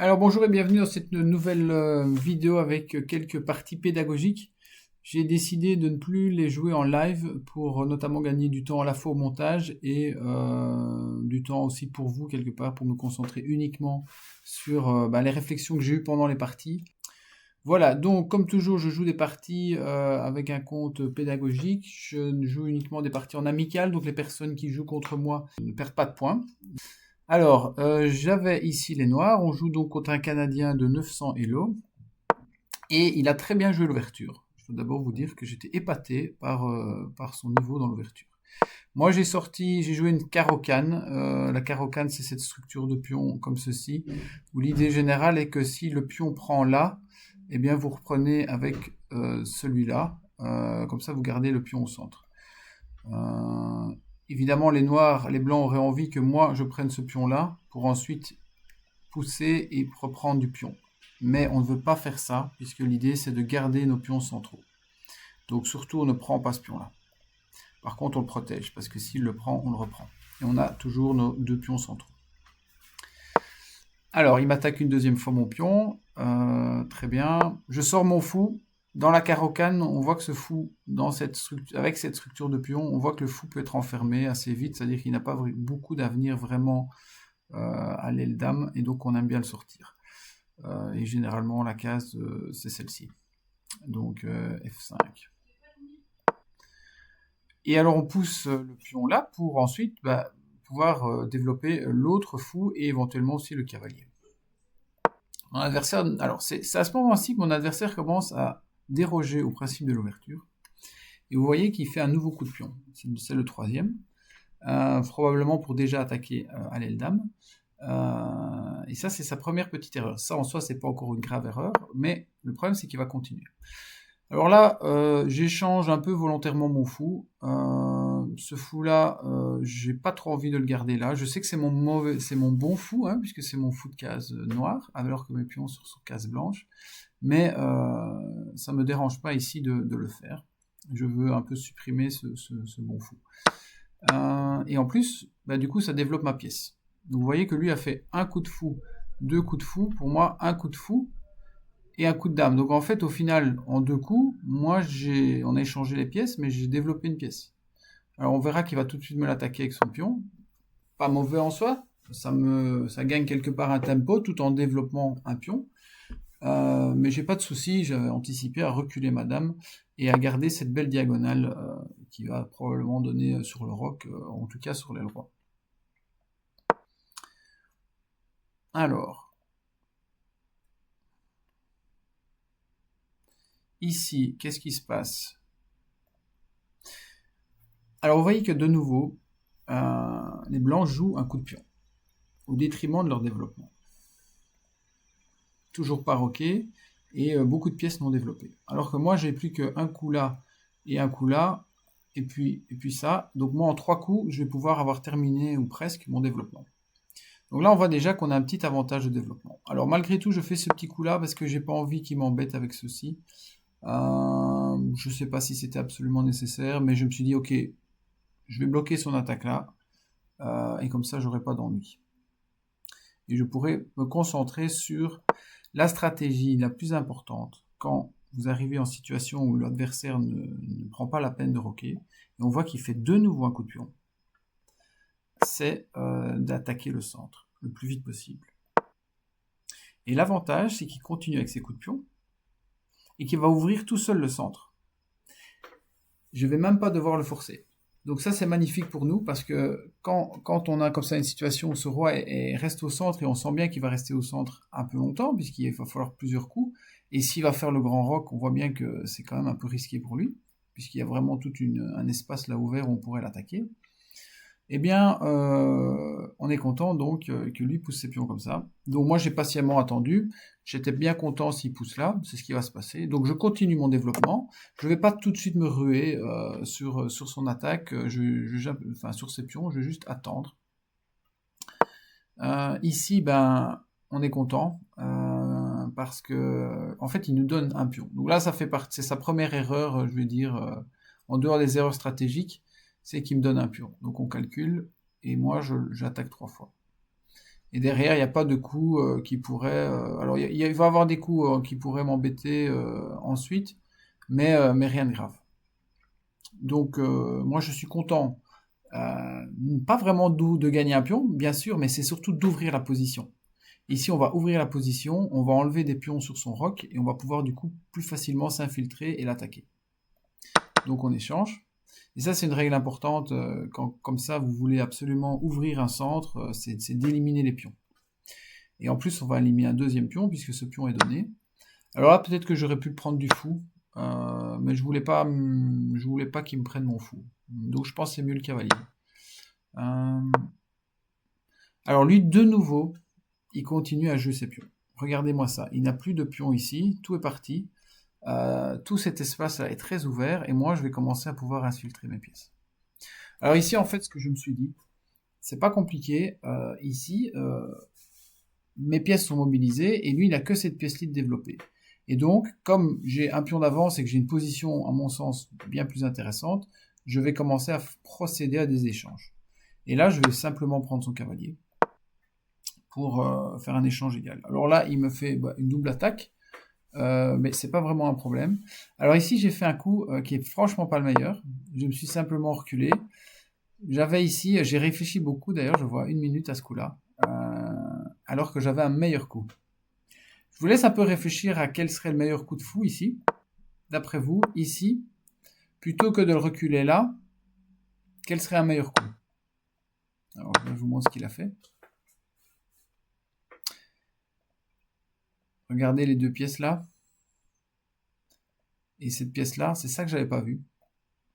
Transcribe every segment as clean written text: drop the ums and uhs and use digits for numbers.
Alors bonjour et bienvenue dans cette nouvelle vidéo avec quelques parties pédagogiques. J'ai décidé de ne plus les jouer en live pour notamment gagner du temps à la fois au montage et du temps aussi pour vous quelque part pour me concentrer uniquement sur les réflexions que j'ai eues pendant les parties. Voilà, donc comme toujours je joue des parties avec un compte pédagogique. Je joue uniquement des parties en amical, donc les personnes qui jouent contre moi ne perdent pas de points. Alors, j'avais ici les noirs. On joue donc contre un Canadien de 900 Elo. Et il a très bien joué l'ouverture. Je dois d'abord vous dire que j'étais épaté par son niveau dans l'ouverture. Moi, j'ai joué une carocane. La carocane, c'est cette structure de pion comme ceci, où l'idée générale est que si le pion prend là, eh bien, vous reprenez avec celui-là. Comme ça, vous gardez le pion au centre. Évidemment, les blancs auraient envie que moi je prenne ce pion-là pour ensuite pousser et reprendre du pion. Mais on ne veut pas faire ça, puisque l'idée c'est de garder nos pions centraux. Donc surtout, on ne prend pas ce pion-là. Par contre, on le protège, parce que s'il le prend, on le reprend. Et on a toujours nos deux pions centraux. Alors, il m'attaque une deuxième fois mon pion. Très bien. Je sors mon fou. Dans la carocane, on voit que ce fou, avec cette structure de pion, on voit que le fou peut être enfermé assez vite, c'est-à-dire qu'il n'a pas beaucoup d'avenir vraiment à l'aile dame, et donc on aime bien le sortir. Et généralement, la case, c'est celle-ci. Donc F5. Et alors on pousse le pion là pour ensuite pouvoir développer l'autre fou et éventuellement aussi le cavalier. Mon adversaire, alors c'est à ce moment-ci que mon adversaire commence à déroger au principe de l'ouverture. Et vous voyez qu'il fait un nouveau coup de pion. C'est le troisième. Probablement pour déjà attaquer à l'aile dame. Et ça, c'est sa première petite erreur. Ça, en soi, c'est pas encore une grave erreur, mais le problème, c'est qu'il va continuer. Alors là, j'échange un peu volontairement mon fou. Ce fou-là, j'ai pas trop envie de le garder là. Je sais que c'est mon bon fou, hein, puisque c'est mon fou de case noire, alors que mes pions sont sur case blanche. Mais ça me dérange pas ici de le faire. Je veux un peu supprimer ce bon fou. Et en plus, du coup, ça développe ma pièce. Donc vous voyez que lui a fait un coup de fou, deux coups de fou. Pour moi, un coup de fou et un coup de dame. Donc en fait, au final, en deux coups, moi, on a échangé les pièces, mais j'ai développé une pièce. Alors on verra qu'il va tout de suite me l'attaquer avec son pion. Pas mauvais en soi. Ça gagne quelque part un tempo tout en développant un pion. Mais j'ai pas de souci, j'avais anticipé à reculer ma dame et à garder cette belle diagonale qui va probablement donner sur le roc, en tout cas sur l'aile roi. Alors, ici, qu'est-ce qui se passe? Alors, vous voyez que de nouveau, les blancs jouent un coup de pion, au détriment de leur développement. Toujours pas roqué, et beaucoup de pièces non développées. Alors que moi, j'ai plus qu'un coup là, et un coup là, et puis ça. Donc moi, en trois coups, je vais pouvoir avoir terminé, ou presque, mon développement. Donc là, on voit déjà qu'on a un petit avantage de développement. Alors malgré tout, je fais ce petit coup-là parce que j'ai pas envie qu'il m'embête avec ceci. Je sais pas si c'était absolument nécessaire, mais je me suis dit, ok, je vais bloquer son attaque là, et comme ça, j'aurai pas d'ennui. Et je pourrais me concentrer sur la stratégie la plus importante quand vous arrivez en situation où l'adversaire ne prend pas la peine de roquer, et on voit qu'il fait de nouveau un coup de pion. C'est d'attaquer le centre le plus vite possible. Et l'avantage, c'est qu'il continue avec ses coups de pion et qu'il va ouvrir tout seul le centre. Je ne vais même pas devoir le forcer. Donc ça, c'est magnifique pour nous parce que quand on a comme ça une situation où ce roi reste au centre et on sent bien qu'il va rester au centre un peu longtemps puisqu'il va falloir plusieurs coups, et s'il va faire le grand roc, on voit bien que c'est quand même un peu risqué pour lui puisqu'il y a vraiment tout un espace là ouvert où on pourrait l'attaquer. Eh bien, on est content donc que lui pousse ses pions comme ça. Donc moi j'ai patiemment attendu, j'étais bien content s'il pousse là, c'est ce qui va se passer. Donc je continue mon développement, je ne vais pas tout de suite me ruer sur son attaque, enfin sur ses pions, je vais juste attendre. Ici, on est content, parce que en fait il nous donne un pion. Donc là ça fait partie, c'est sa première erreur, je vais dire, en dehors des erreurs stratégiques, c'est qu'il me donne un pion. Donc on calcule, et moi j'attaque 3 fois. Et derrière, il n'y a pas de coup qui pourrait... alors, il va y avoir des coups qui pourraient m'embêter ensuite, mais rien de grave. Donc, moi, je suis content. Pas vraiment de gagner un pion, bien sûr, mais c'est surtout d'ouvrir la position. Ici, on va ouvrir la position, on va enlever des pions sur son roc, et on va pouvoir du coup plus facilement s'infiltrer et l'attaquer. Donc on échange. Et ça, c'est une règle importante. Quand, comme ça, vous voulez absolument ouvrir un centre, c'est d'éliminer les pions. Et en plus, on va éliminer un deuxième pion, puisque ce pion est donné. Alors là, peut-être que j'aurais pu prendre du fou, mais je voulais pas qu'il me prenne mon fou. Donc je pense que c'est mieux le cavalier. Alors lui, de nouveau, il continue à jouer ses pions. Regardez-moi ça. Il n'a plus de pions ici. Tout est parti. Tout cet espace-là est très ouvert. Et moi, je vais commencer à pouvoir infiltrer mes pièces. Alors ici, en fait, ce que je me suis dit, c'est pas compliqué. Ici, mes pièces sont mobilisées. Et lui, il n'a que cette pièce-là de développer. Et donc, comme j'ai un pion d'avance et que j'ai une position, à mon sens, bien plus intéressante, je vais commencer à procéder à des échanges. Et là, je vais simplement prendre son cavalier pour faire un échange égal. Alors là, il me fait une double attaque, mais c'est pas vraiment un problème. Alors ici, j'ai fait un coup qui est franchement pas le meilleur. Je me suis simplement reculé. J'avais ici, j'ai réfléchi beaucoup d'ailleurs, je vois 1 minute à ce coup-là, alors que j'avais un meilleur coup. Je vous laisse un peu réfléchir à quel serait le meilleur coup de fou ici. D'après vous, ici, plutôt que de le reculer là, quel serait un meilleur coup? Alors je vous montre ce qu'il a fait. Regardez les deux pièces là. Et cette pièce-là, c'est ça que j'avais pas vu.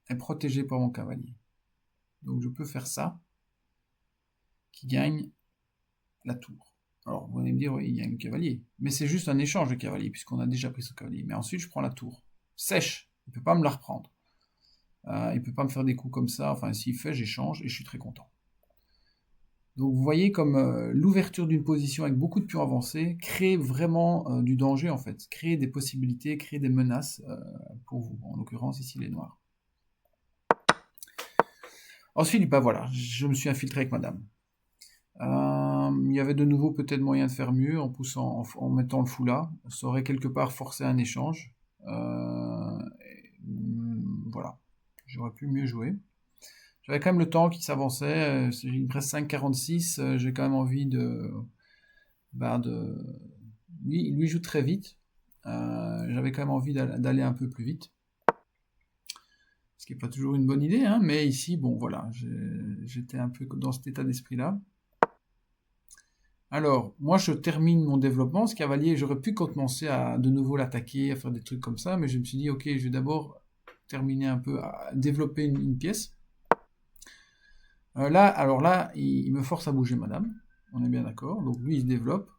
Elle est protégée par mon cavalier. Donc je peux faire ça, qui gagne la tour. Alors vous allez me dire, oui, il y a un cavalier. Mais c'est juste un échange de cavalier, puisqu'on a déjà pris ce cavalier. Mais ensuite, je prends la tour. Sèche. Il ne peut pas me la reprendre. Il ne peut pas me faire des coups comme ça. Enfin, s'il fait, j'échange et je suis très content. Donc vous voyez comme l'ouverture d'une position avec beaucoup de pions avancés crée vraiment du danger en fait, crée des possibilités, crée des menaces pour vous, en l'occurrence ici les noirs. Ensuite, ben voilà, je me suis infiltré avec madame. Il y avait de nouveau peut-être moyen de faire mieux en poussant, en mettant le fou là, ça aurait quelque part forcé un échange. Voilà, j'aurais pu mieux jouer. J'avais quand même le temps qui s'avançait, il me reste 5,46, j'ai quand même envie de... Lui joue très vite, j'avais quand même envie d'aller un peu plus vite. Ce qui n'est pas toujours une bonne idée, hein, mais ici, bon voilà, j'étais un peu dans cet état d'esprit-là. Alors, moi je termine mon développement, ce cavalier, j'aurais pu commencer à de nouveau l'attaquer, à faire des trucs comme ça, mais je me suis dit, ok, je vais d'abord terminer un peu, à développer une pièce. Alors là, il me force à bouger madame, on est bien d'accord, donc lui il se développe,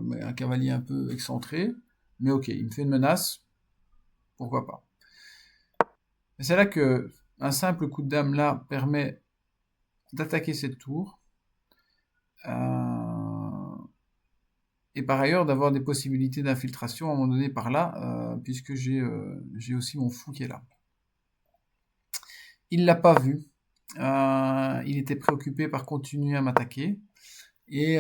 mais un cavalier un peu excentré, mais ok, il me fait une menace, pourquoi pas. Et c'est là que un simple coup de dame là permet d'attaquer cette tour, et par ailleurs d'avoir des possibilités d'infiltration à un moment donné par là, puisque j'ai aussi mon fou qui est là. Il l'a pas vu, il était préoccupé par continuer à m'attaquer, et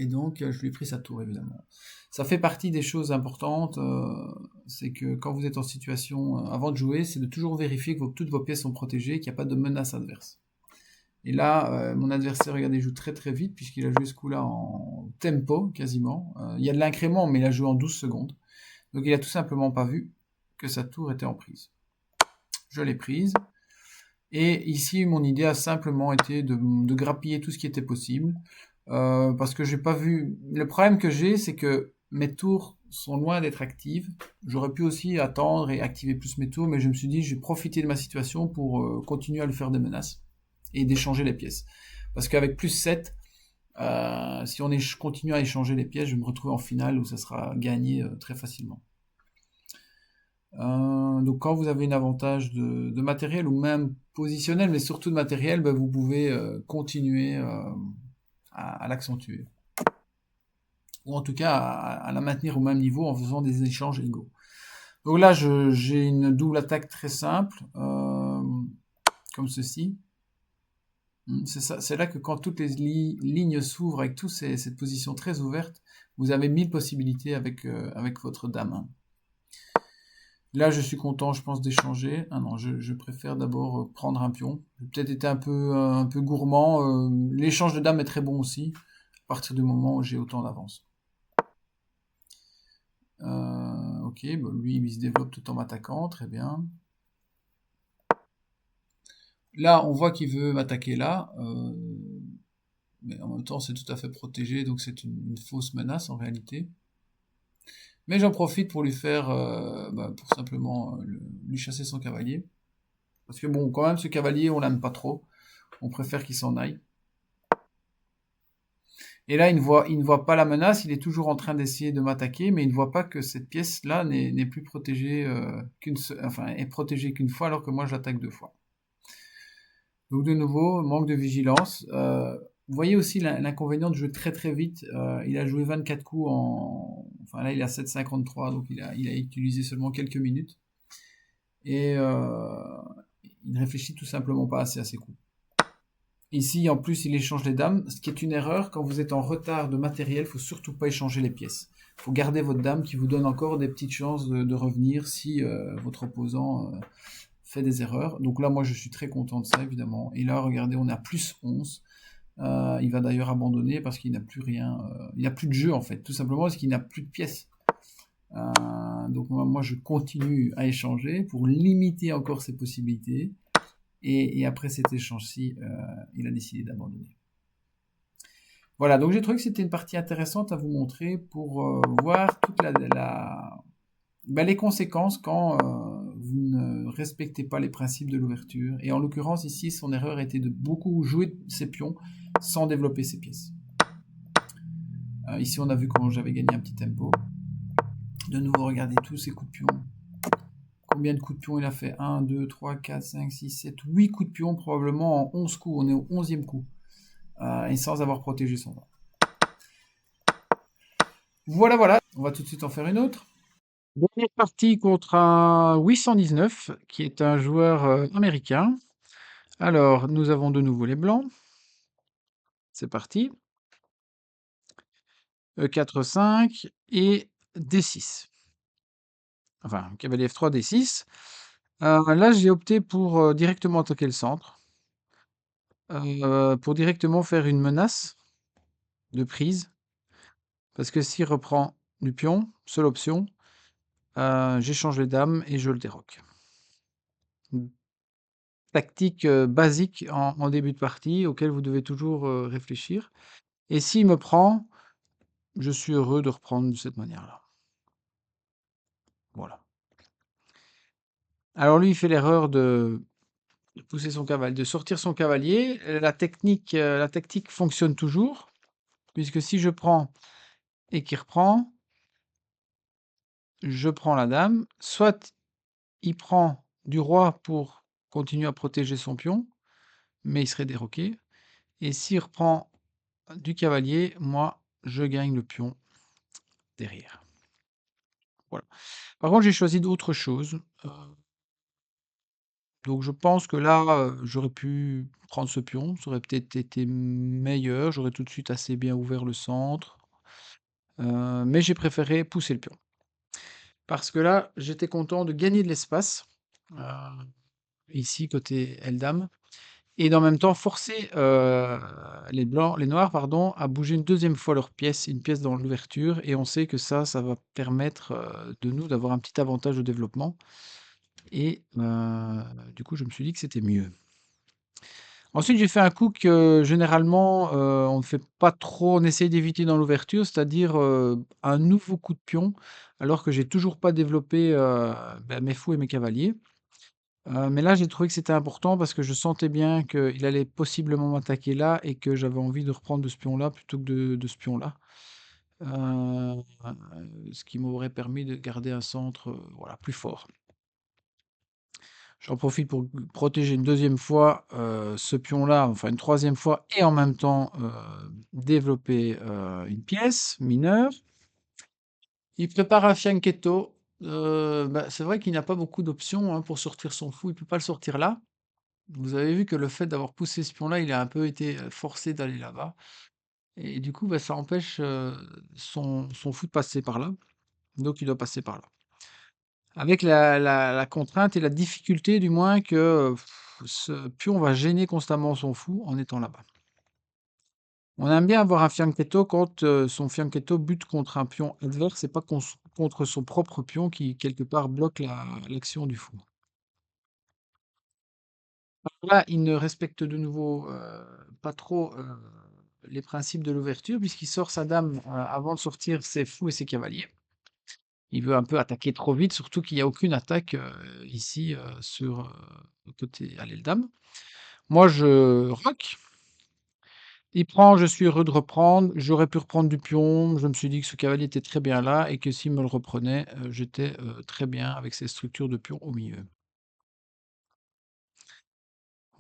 donc je lui ai pris sa tour évidemment. Ça fait partie des choses importantes, c'est que quand vous êtes en situation, avant de jouer, c'est de toujours vérifier que toutes vos pièces sont protégées, qu'il n'y a pas de menace adverse. Et là, mon adversaire, regardez, joue très très vite, puisqu'il a joué ce coup-là en tempo, quasiment. Il y a de l'incrément, mais il a joué en 12 secondes. Donc il a tout simplement pas vu que sa tour était en prise. Je l'ai prise. Et ici, mon idée a simplement été de grappiller tout ce qui était possible. Parce que j'ai pas vu... Le problème que j'ai, c'est que mes tours sont loin d'être actives. J'aurais pu aussi attendre et activer plus mes tours, mais je me suis dit, je vais profiter de ma situation pour continuer à lui faire des menaces et d'échanger les pièces. Parce qu'avec plus 7, si on continue à échanger les pièces, je vais me retrouver en finale où ça sera gagné très facilement. Donc quand vous avez un avantage de matériel ou même positionnel, mais surtout de matériel, vous pouvez continuer à l'accentuer. Ou en tout cas à la maintenir au même niveau en faisant des échanges égaux. Donc là, j'ai une double attaque très simple, comme ceci. C'est ça, c'est là que quand toutes les lignes s'ouvrent avec cette position très ouverte, vous avez 1000 possibilités avec votre dame, hein. Là, je suis content, je pense, d'échanger. Ah non, je préfère d'abord prendre un pion. J'ai peut-être été un peu gourmand. L'échange de dames est très bon aussi, à partir du moment où j'ai autant d'avance. Ok, bon, lui, il se développe tout en m'attaquant, très bien. Là, on voit qu'il veut m'attaquer là, mais en même temps, c'est tout à fait protégé, donc c'est une fausse menace en réalité. Mais j'en profite pour lui faire, pour simplement lui chasser son cavalier. Parce que bon, quand même, ce cavalier, on l'aime pas trop. On préfère qu'il s'en aille. Et là, il ne voit pas la menace, il est toujours en train d'essayer de m'attaquer, mais il ne voit pas que cette pièce-là n'est plus protégée enfin, est protégée qu'une fois, alors que moi, j'attaque deux fois. Donc de nouveau, manque de vigilance. Vous voyez aussi l'inconvénient de jouer très très vite. Il a joué 24 coups Enfin là, il a 7,53, donc il a utilisé seulement quelques minutes. Et il ne réfléchit tout simplement pas assez à ses coups. Ici, en plus, il échange les dames, ce qui est une erreur. Quand vous êtes en retard de matériel, il faut surtout pas échanger les pièces. Il faut garder votre dame qui vous donne encore des petites chances de revenir si votre opposant fait des erreurs. Donc là, moi, je suis très content de ça, évidemment. Et là, regardez, on est à plus 11. Il va d'ailleurs abandonner parce qu'il n'a plus rien. Il n'a plus de jeu, en fait. Tout simplement parce qu'il n'a plus de pièces. Donc moi, je continue à échanger pour limiter encore ses possibilités. Et après cet échange-ci, il a décidé d'abandonner. Voilà, donc j'ai trouvé que c'était une partie intéressante à vous montrer pour voir toute les conséquences quand vous ne respectez pas les principes de l'ouverture. Et en l'occurrence, ici, son erreur était de beaucoup jouer ses pions sans développer ses pièces. Ici, on a vu comment j'avais gagné un petit tempo. De nouveau, regardez tous ces coups de pion. Combien de coups de pion il a fait? 1, 2, 3, 4, 5, 6, 7, 8 coups de pion, probablement en 11 coups. On est au 11e coup. Et sans avoir protégé son vent. Voilà, voilà. On va tout de suite en faire une autre. Dernière partie contre un 819, qui est un joueur américain. Alors, nous avons de nouveau les blancs. C'est parti. E4, 5 et D6. Enfin, cavalier F3, D6. Là, j'ai opté pour directement attaquer le centre. Pour directement faire une menace de prise. Parce que s'il reprend du pion, seule option, j'échange les dames et je le déroque. Tactique basique en début de partie, auquel vous devez toujours réfléchir. Et s'il me prend, je suis heureux de reprendre de cette manière-là. Voilà. Alors lui, il fait l'erreur de pousser son cavalier, de sortir son cavalier. La tactique fonctionne toujours, puisque si je prends et qu'il reprend, je prends la dame. Soit il prend du roi pour continuer à protéger son pion, mais il serait déroqué. Et s'il reprend du cavalier, moi, je gagne le pion derrière. Voilà. Par contre, j'ai choisi d'autres choses. Donc je pense que là, j'aurais pu prendre ce pion, ça aurait peut-être été meilleur, j'aurais tout de suite assez bien ouvert le centre, mais j'ai préféré pousser le pion. Parce que là, j'étais content de gagner de l'espace, heu, ici côté Eldam, et en même temps forcer, les noirs pardon, à bouger une deuxième fois leur pièce, une pièce dans l'ouverture, et on sait que ça va permettre, de nous d'avoir un petit avantage de développement, et du coup je me suis dit que c'était mieux. Ensuite, j'ai fait un coup que généralement, on ne fait pas trop, on essaye d'éviter dans l'ouverture, c'est-à-dire, un nouveau coup de pion, alors que j'ai toujours pas développé, mes fous et mes cavaliers. Mais là, j'ai trouvé que c'était important parce que je sentais bien qu'il allait possiblement m'attaquer là et que j'avais envie de reprendre de ce pion-là plutôt que de ce pion-là. Heu, Ce qui m'aurait permis de garder un centre, voilà, plus fort. J'en profite pour protéger une deuxième fois, ce pion-là, enfin une troisième fois, et en même temps, développer, une pièce mineure. Il prépare un fianchetto. C'est vrai qu'il n'a pas beaucoup d'options, hein, pour sortir son fou, il peut pas le sortir là. Vous avez vu que le fait d'avoir poussé ce pion-là, il a un peu été, forcé d'aller là-bas et du coup, bah, ça empêche, son fou de passer par là, donc il doit passer par là. Avec la contrainte et la difficulté du moins que, ce pion va gêner constamment son fou en étant là-bas. On aime bien avoir un fianchetto quand, son fianchetto bute contre un pion adverse et pas contre son propre pion qui, quelque part, bloque l'action du fou. Là, il ne respecte de nouveau, pas trop, les principes de l'ouverture puisqu'il sort sa dame, avant de sortir ses fous et ses cavaliers. Il veut un peu attaquer trop vite, surtout qu'il y a aucune attaque, ici, sur, côté à l'aile dame. Moi, je roque, il prend, je suis heureux de reprendre. J'aurais pu reprendre du pion. Je me suis dit que ce cavalier était très bien là et que s'il me le reprenait, j'étais, très bien avec ces structures de pion au milieu.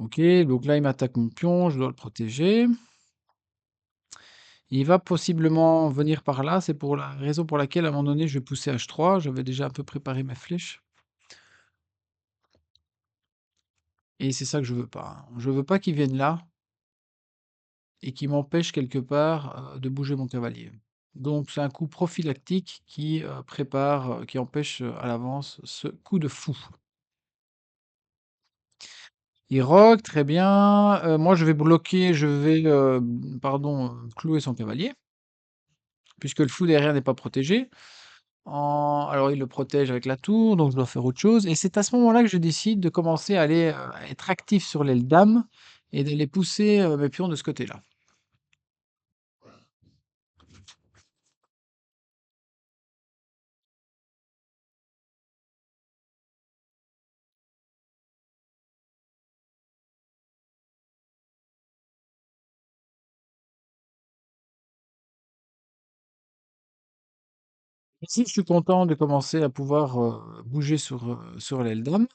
OK, donc là, il m'attaque mon pion, je dois le protéger. Il va possiblement venir par là, c'est pour la raison pour laquelle, à un moment donné, je vais pousser H3. J'avais déjà un peu préparé mes flèches et c'est ça que je veux pas, hein. Je veux pas qu'il vienne là et qu'il m'empêche quelque part, de bouger mon cavalier. Donc c'est un coup prophylactique qui, prépare, qui empêche, à l'avance ce coup de fou. Il roque, très bien, moi je vais bloquer, je vais, pardon, clouer son cavalier, puisque le fou derrière n'est pas protégé. Alors il le protège avec la tour, donc je dois faire autre chose et c'est à ce moment-là que je décide de commencer à aller, à être actif sur l'aile dame et d'aller pousser, mes pions de ce côté-là. Ici, je suis content de commencer à pouvoir, bouger sur l'aile dame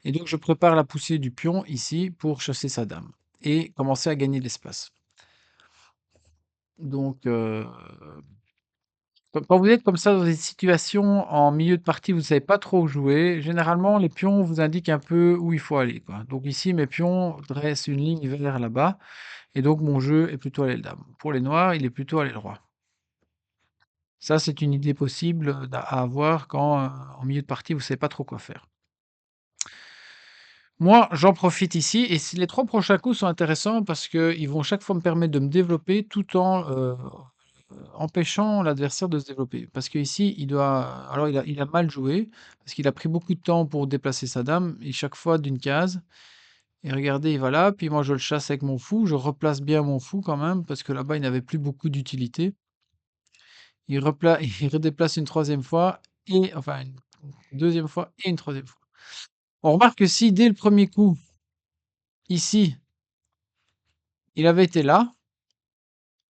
et donc je prépare la poussée du pion ici pour chasser sa dame et commencer à gagner de l'espace. Donc quand vous êtes comme ça dans des situations en milieu de partie, vous ne savez pas trop où jouer, généralement les pions vous indiquent un peu où il faut aller, quoi. Donc ici, mes pions dressent une ligne vers là-bas et donc mon jeu est plutôt à l'aile dame. Pour les noirs, il est plutôt à l'aile roi. Ça, c'est une idée possible, à avoir quand, en milieu de partie, vous ne savez pas trop quoi faire. Moi, j'en profite ici et les 3 prochains coups sont intéressants parce qu'ils vont chaque fois me permettre de me développer tout en, empêchant l'adversaire de se développer. Parce qu'ici, il a mal joué, parce qu'il a pris beaucoup de temps pour déplacer sa dame et chaque fois d'une case et regardez, il va là, puis moi je le chasse avec mon fou, je replace bien mon fou quand même parce que là-bas, il n'avait plus beaucoup d'utilité. Il redéplace une troisième fois et enfin une 2e fois et une troisième fois. On remarque que si dès le premier coup, ici, il avait été là,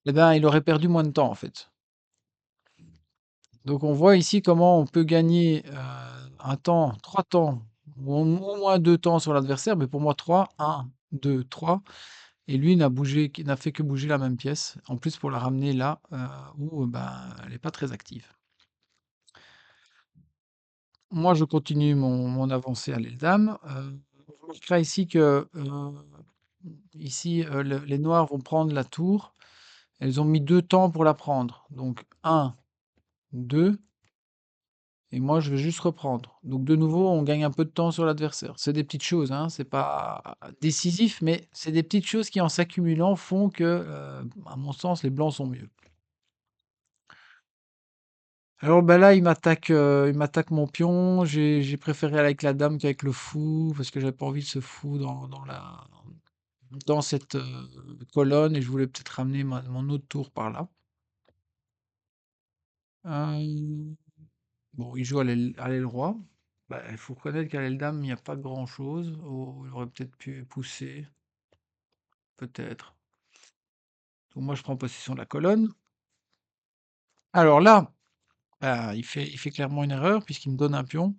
eh ben, il aurait perdu moins de temps en fait. Donc on voit ici comment on peut gagner, un temps, 3 temps ou au moins 2 temps sur l'adversaire, mais pour moi 3, 1, 2, 3 et lui n'a fait que bouger la même pièce, en plus pour la ramener là, où, ben, elle est pas très active. Moi je continue mon avancée à l'aile dame, on remarquera ici que, ici, les noirs vont prendre la tour. Elles ont mis 2 temps pour la prendre, donc 1, 2. Et moi, je vais juste reprendre. Donc de nouveau, on gagne un peu de temps sur l'adversaire. C'est des petites choses, hein, c'est pas décisif, mais c'est des petites choses qui, en s'accumulant, font que, à mon sens, les blancs sont mieux. Alors, bah, là, il m'attaque mon pion. J'ai préféré aller avec la dame qu'avec le fou, parce que j'avais pas envie de ce fou dans cette, colonne et je voulais peut-être ramener mon autre tour par là. Bon, il joue à l'aile roi. Bah, il faut reconnaître qu'à l'aile dame, il n'y a pas grand-chose. Oh, il aurait peut-être pu pousser, peut-être. Donc moi, je prends possession de la colonne. Alors là, bah, il fait clairement une erreur puisqu'il me donne un pion.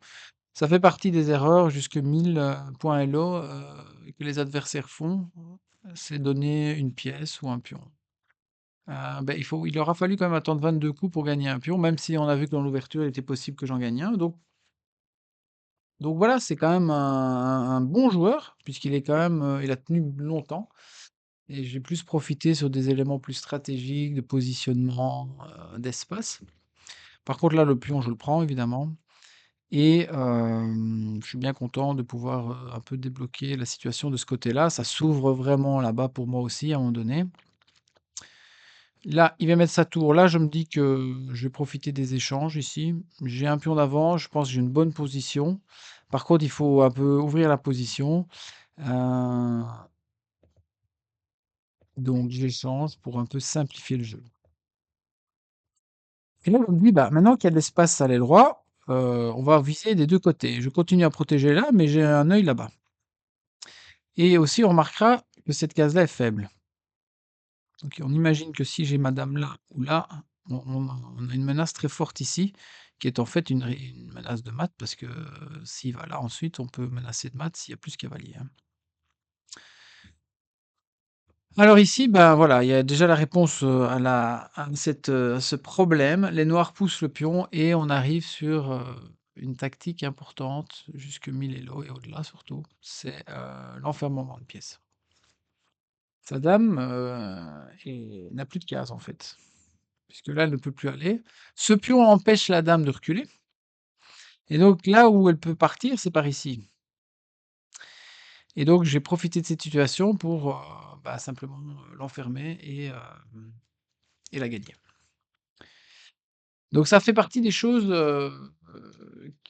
Ça fait partie des erreurs jusque 1000 points Elo que les adversaires font. C'est donner une pièce ou un pion. Ben, il aura fallu quand même attendre 22 coups pour gagner un pion, même si on a vu que dans l'ouverture, il était possible que j'en gagne un. Donc Donc voilà, c'est quand même un bon joueur, puisqu'il est quand même, il a tenu longtemps et j'ai plus profité sur des éléments plus stratégiques, de positionnement, d'espace. Par contre là, le pion, je le prends évidemment et je suis bien content de pouvoir, un peu débloquer la situation de ce côté-là. Ça s'ouvre vraiment là-bas pour moi aussi à un moment donné. Là, il va mettre sa tour. Là, je me dis que je vais profiter des échanges ici. J'ai un pion d'avant, je pense que j'ai une bonne position. Par contre, il faut un peu ouvrir la position. Euh, donc, j'échange pour un peu simplifier le jeu. Et là, on me dit, bah, maintenant qu'il y a de l'espace à l'aile droit, on va viser des deux côtés. Je continue à protéger là, mais j'ai un œil là-bas. Et aussi, on remarquera que cette case-là est faible. Donc on imagine que si j'ai madame là ou là, on a une menace très forte ici, qui est en fait une menace de mat, parce que s'il va là ensuite, on peut menacer de mat s'il y a plus cavalier, hein. Alors ici, ben voilà, il y a déjà la réponse à ce problème. Les noirs poussent le pion et on arrive sur une tactique importante, jusque 1000 elo et au-delà surtout, c'est l'enfermement de pièces. Sa dame n'a plus de case en fait. Puisque là, elle ne peut plus aller. Ce pion empêche la dame de reculer. Et donc là où elle peut partir, c'est par ici. Et donc j'ai profité de cette situation pour bah, simplement l'enfermer et la gagner. Donc ça fait partie des choses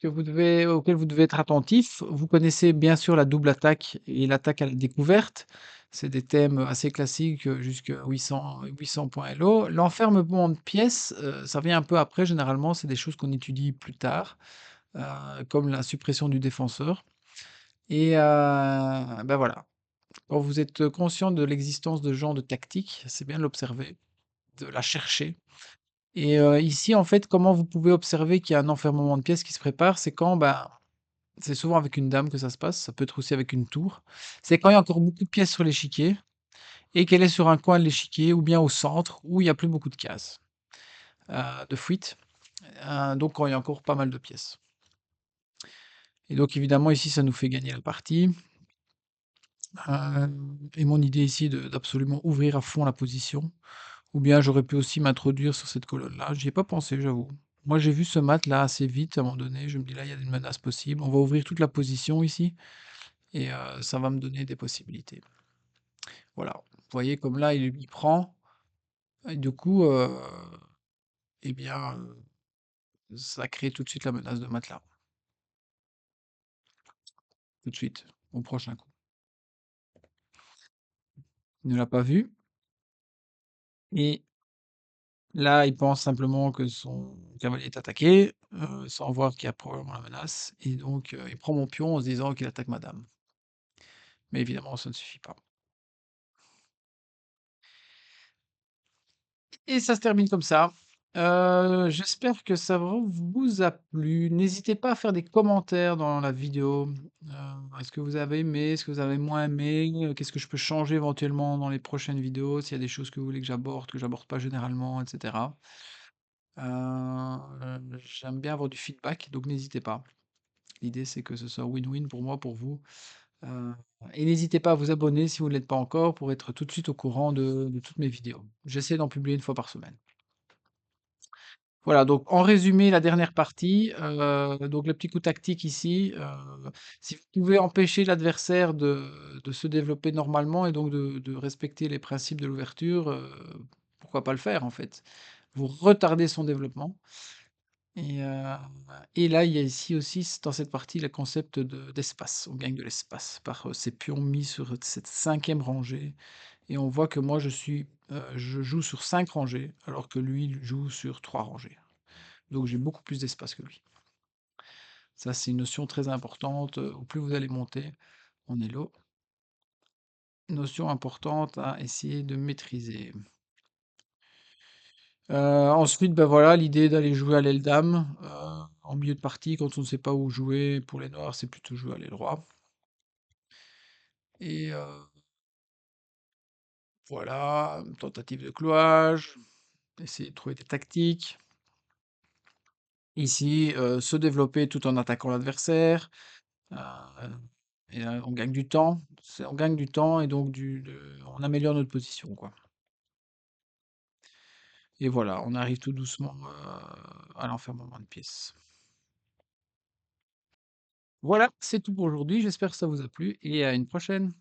auxquelles vous devez être attentif. Vous connaissez bien sûr la double attaque et l'attaque à la découverte. C'est des thèmes assez classiques jusqu'à 800 points LO. L'enfermement de pièces, ça vient un peu après. Généralement, c'est des choses qu'on étudie plus tard, comme la suppression du défenseur. Et ben voilà. Quand vous êtes conscient de l'existence de ce genre de tactique, c'est bien de l'observer, de la chercher. Et ici, en fait, comment vous pouvez observer qu'il y a un enfermement de pièces qui se prépare, c'est quand, bah, c'est souvent avec une dame que ça se passe, ça peut être aussi avec une tour. C'est quand il y a encore beaucoup de pièces sur l'échiquier et qu'elle est sur un coin de l'échiquier ou bien au centre où il y a plus beaucoup de cases de fuite. Donc quand il y a encore pas mal de pièces. Et donc évidemment ici, ça nous fait gagner la partie. Et mon idée ici est d'absolument ouvrir à fond la position. Ou bien j'aurais pu aussi m'introduire sur cette colonne-là. J'y ai pas pensé, j'avoue. Moi, j'ai vu ce mat là assez vite à un moment donné. Je me dis là, il y a une menace possible. On va ouvrir toute la position ici et ça va me donner des possibilités. Voilà. Vous voyez, comme là, il prend. Et du coup, eh bien, ça crée tout de suite la menace de mat là. Tout de suite, au prochain coup. Il ne l'a pas vu. Et là, il pense simplement que son cavalier est attaqué, sans voir qu'il y a probablement la menace. Et donc, il prend mon pion en se disant qu'il attaque ma dame. Mais évidemment, ça ne suffit pas. Et ça se termine comme ça. J'espère que ça vous a plu. N'hésitez pas à faire des commentaires dans la vidéo. Est-ce que vous avez aimé? Est-ce que vous avez moins aimé? Qu'est-ce que je peux changer éventuellement dans les prochaines vidéos? S'il y a des choses que vous voulez que j'aborde pas généralement, et cetera. J'aime bien avoir du feedback, donc n'hésitez pas. L'idée, c'est que ce soit win-win pour moi, pour vous. Heu et n'hésitez pas à vous abonner si vous ne l'êtes pas encore pour être tout de suite au courant de toutes mes vidéos. J'essaie d'en publier une fois par semaine. Voilà, donc en résumé, la dernière partie, donc le petit coup tactique ici, si vous pouvez empêcher l'adversaire de se développer normalement et donc de respecter les principes de l'ouverture, pourquoi pas le faire en fait? Vous retardez son développement et là, il y a ici aussi dans cette partie le concept d'espace. On gagne de l'espace par, ces pions mis sur cette cinquième rangée et on voit que moi je joue sur 5 rangées alors que lui, il joue sur 3 rangées. Donc j'ai beaucoup plus d'espace que lui. Ça, c'est une notion très importante, au plus vous allez monter en elo. Notion importante à essayer de maîtriser. Ensuite, bah, voilà, l'idée d'aller jouer à l'aile dame, en milieu de partie quand on ne sait pas où jouer pour les noirs, c'est plutôt jouer à l'aile roi et voilà, tentative de clouage, essayer de trouver des tactiques. Ici, se développer tout en attaquant l'adversaire, heu et on gagne du temps. On gagne du temps et donc on améliore notre position, quoi et voilà, on arrive tout doucement, à l'enfermement de pièces. Voilà, c'est tout pour aujourd'hui, j'espère que ça vous a plu et à une prochaine.